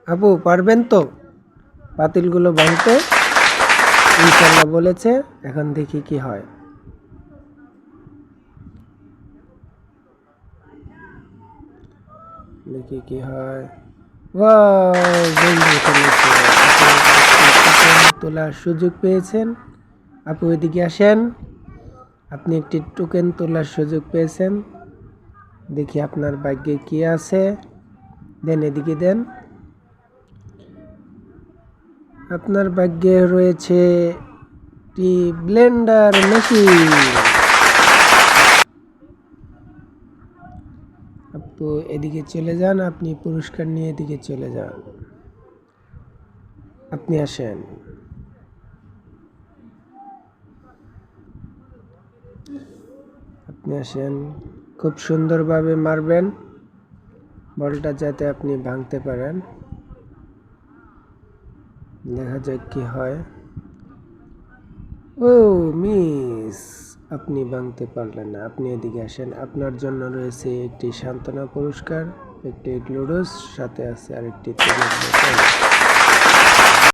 আপু পারবেন তো পাতিলগুলো ভাঙতে? ইনশাল্লাহ বলেছে। এখন দেখি কি হয়। দেখি কি হয়। বন্ধু ফেলেছে। আপু তোলার সুযোগ পেয়েছেন। আপু এদিকে আসেন। আপনি একটি টোকেন তোলার সুযোগ পেয়েছেন। দেখি আপনার ভাগ্যে কি আছে। দেন এদিকে দেন। আপনার ভাগ্যে রয়েছে একটি ব্লেন্ডার মেশিন। আপু এদিকে চলে যান, আপনি পুরস্কার নিয়ে এদিকে চলে যান। আপনি আসেন। আপনি আসেন। খুব সুন্দরভাবে মারবেন বলটা, যাতে আপনি ভাঙতে পারেন। দেখা যাক কি হয়। ও মিস, আপনি ভাঙতে পারলেন না। আপনি এদিকে আসেন। আপনার জন্য রয়েছে একটি সান্ত্বনা পুরস্কার, একটি গ্লুডোস, সাথে আছে আরেকটি তেলের বোতল।